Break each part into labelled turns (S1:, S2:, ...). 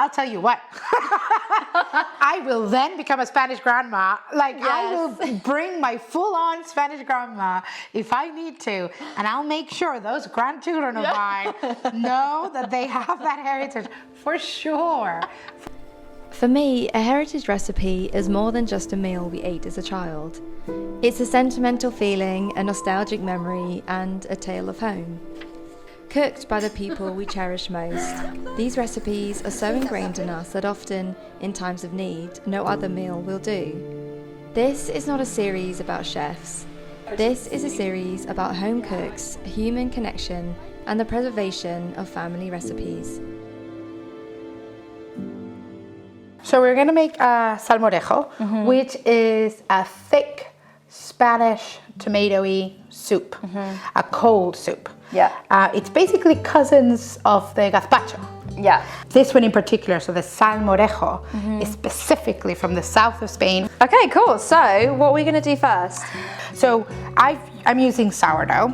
S1: I'll tell you what. I will then become a Spanish grandma. Like, I will bring my full-on Spanish grandma if I need to, and I'll make sure those grandchildren of mine know that they have that heritage for sure.
S2: For me, a heritage recipe is more than just a meal we ate as a child. It's a sentimental feeling, a nostalgic memory, and a tale of home. Cooked by the people we cherish most, these recipes are so ingrained in us that often, in times of need, no other meal will do. This is not a series about chefs. This is a series about home cooks, human connection, and the preservation of family recipes.
S1: So we're gonna make a salmorejo, which is a thick Spanish tomatoey soup, a cold soup.
S3: Yeah.
S1: It's basically cousins of the gazpacho.
S3: Yeah.
S1: This one in particular, so the salmorejo, is specifically from the south of Spain.
S3: Okay, cool. So what are we going to do first?
S1: So I'm using sourdough,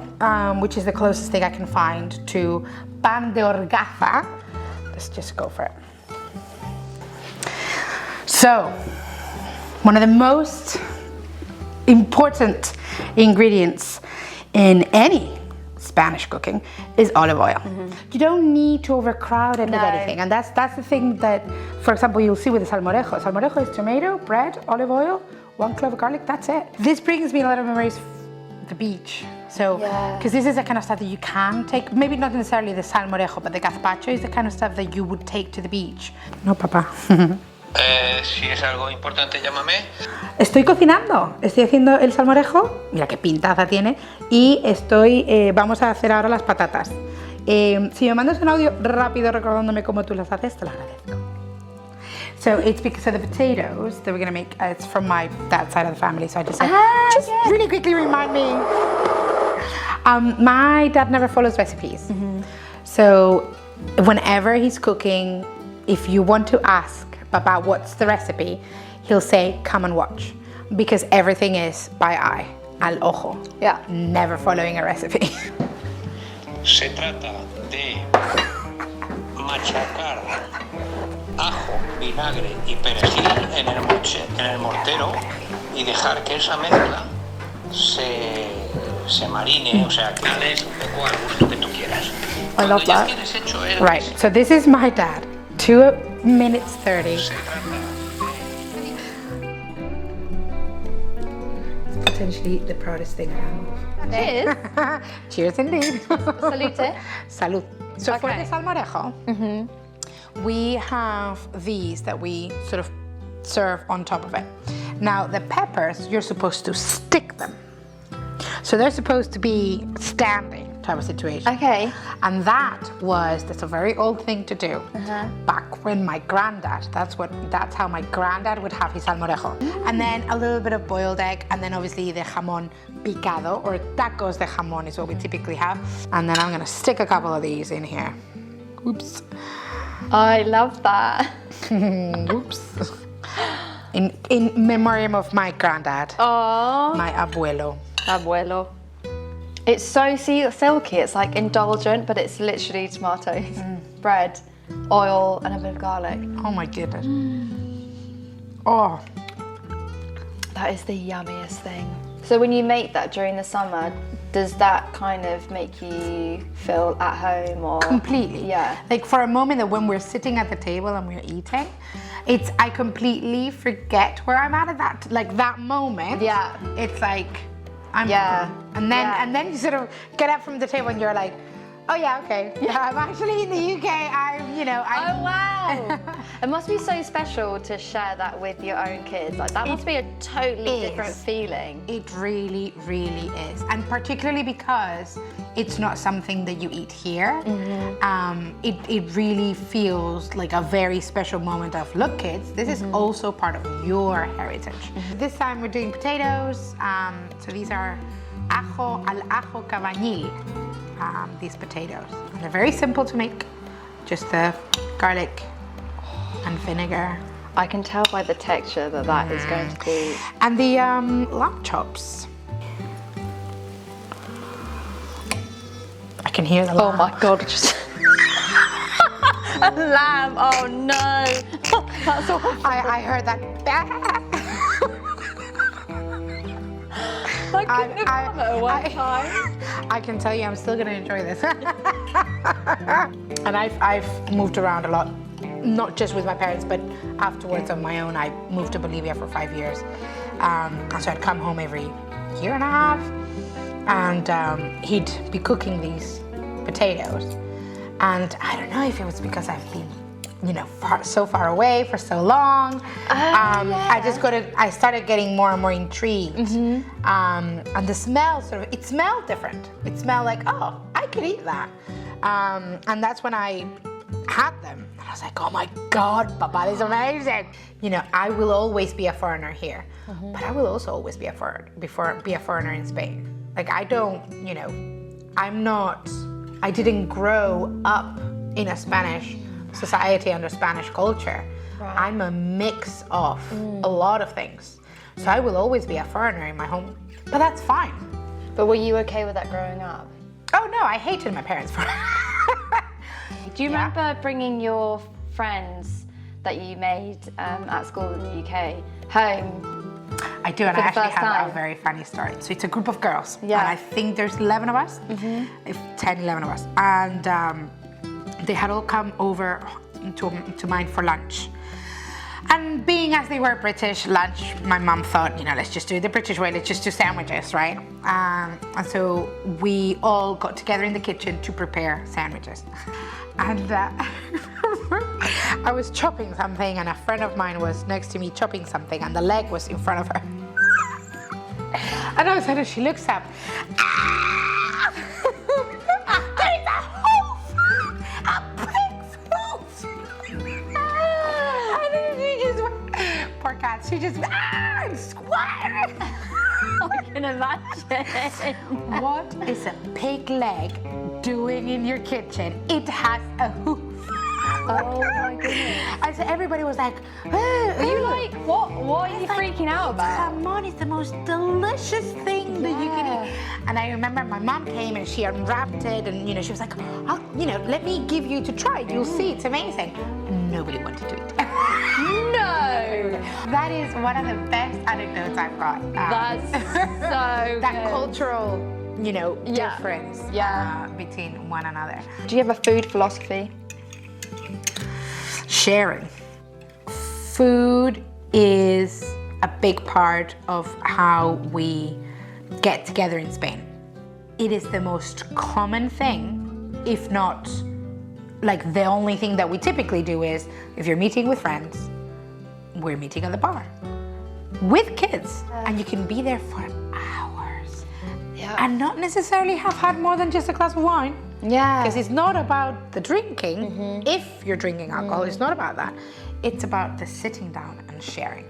S1: which is the closest thing I can find to pan de orgaza. Let's just go for it. So, one of the most important ingredients in any Spanish cooking is olive oil. You don't need to overcrowd it with anything, and that's the thing that, for example, you'll see with the salmorejo. Salmorejo is tomato, bread, olive oil, 1 clove of garlic, that's it. This brings me a lot of memories of the beach. So, because this is the kind of stuff that you can take, maybe not necessarily the salmorejo, but the gazpacho is the kind of stuff that you would take to the beach. No, papa.
S4: Si es algo importante, llámame.
S1: Estoy cocinando, estoy haciendo el salmorejo, mira qué pintaza tiene, y vamos a hacer ahora las patatas. Si me mandas un audio rápido recordándome cómo tú las haces, te lo agradezco. So it's because of the potatoes that we're gonna make, it's from my dad's side of the family, so I just said, really quickly remind me. My dad never follows recipes. So whenever he's cooking, if you want to ask Papa, what's the recipe? He'll say, come and watch. Because everything is by eye, al ojo.
S3: Yeah.
S1: Never following a recipe.
S4: Se trata de machacar ajo, vinagre y perejil en el mortero y dejar que esa mezcla se marine, o sea, que le des un poco al gusto que tú quieras.
S3: I love that.
S1: Right, so this is my dad. 2 minutes 30. It's potentially the proudest thing I have.
S3: Cheers.
S1: Cheers indeed.
S3: Salute.
S1: Salud. So for
S3: Okay.
S1: the salmorejo, we have these that we sort of serve on top of it. Now the peppers, you're supposed to stick them. So they're supposed to be standing type of situation.
S3: Okay.
S1: And that's a very old thing to do. Back when my granddad, that's how my granddad would have his salmorejo. And then a little bit of boiled egg, and then obviously the jamón picado, or tacos de jamón is what we typically have. And then I'm gonna stick a couple of these in here. Oops.
S3: I love that.
S1: Oops. In memoriam of my granddad.
S3: Oh.
S1: My abuelo.
S3: Abuelo. It's so silky, it's like indulgent, but it's literally tomatoes, bread, oil, and a bit of garlic.
S1: Oh my goodness. Oh.
S3: That is the yummiest thing. So when you make that during the summer, does that kind of make you feel at home or?
S1: Completely.
S3: Yeah.
S1: Like for a moment that when we're sitting at the table and we're eating, I completely forget where I'm at that moment.
S3: Yeah.
S1: It's like, I'm and then you sort of get up from the table and you're like, oh yeah, okay. Yeah, I'm actually in the UK.
S3: Oh wow! It must be so special to share that with your own kids. Like that must be a totally different feeling.
S1: It really, really is, and particularly because it's not something that you eat here. It really feels like a very special moment of, look kids, this is also part of your heritage. This time we're doing potatoes. So these are al ajo cabañil. These potatoes. And they're very simple to make. Just the garlic and vinegar.
S3: I can tell by the texture that is going to be.
S1: And the lamb chops. I can hear the lamb.
S3: Oh my god! Just Lamb. Oh no. That's awful.
S1: I heard that.
S3: I couldn't have done it at one time.
S1: I can tell you, I'm still gonna enjoy this. And I've moved around a lot, not just with my parents, but afterwards on my own. I moved to Bolivia for 5 years, so I'd come home every year and a half, and he'd be cooking these potatoes, and I don't know if it was because I've been, so far away for so long. I started getting more and more intrigued. And the smell it smelled different. It smelled like, oh, I could eat that. And that's when I had them. And I was like, oh my God, Papa, this is amazing. I will always be a foreigner here, but I will also always be a foreigner in Spain. Like I didn't grow up in a Spanish society under Spanish culture. Right. I'm a mix of a lot of things. So I will always be a foreigner in my home, but that's fine.
S3: But were you okay with that growing up?
S1: Oh no, I hated my parents for it.
S3: Do you remember bringing your friends that you made at school in the UK home?
S1: I do, and I actually have a very funny story. So it's a group of girls, and I think there's 11 of us, 10, 11 of us, and they had all come over to mine for lunch. And being as they were British, lunch, my mum thought, let's just do it the British way, let's just do sandwiches, right? And so we all got together in the kitchen to prepare sandwiches. And I was chopping something, and a friend of mine was next to me chopping something, and the leg was in front of her. And all of a sudden she looks up. There's a hoof! A pig's hoof! And then she just went, poor cat, she just squirted.
S3: I can imagine.
S1: What is a pig leg doing in your kitchen? It has a hoof.
S3: Oh my goodness.
S1: And so everybody was like,
S3: what are you freaking out about?
S1: Come on, it's the most delicious thing that you can eat. And I remember my mom came and she unwrapped it, and she was like, let me give you to try it. You'll see, it's amazing. And nobody wanted to eat.
S3: No!
S1: That is one of the best anecdotes I've got.
S3: That's so
S1: that
S3: good.
S1: cultural, difference between one another.
S3: Do you have a food philosophy?
S1: Sharing. Food is a big part of how we get together in Spain. It is the most common thing, if not like the only thing that we typically do is, if you're meeting with friends, we're meeting at the bar with kids, and you can be there for hours and not necessarily have had more than just a glass of wine. Because it's not about the drinking. If you're drinking alcohol, it's not about that. It's about the sitting down and sharing.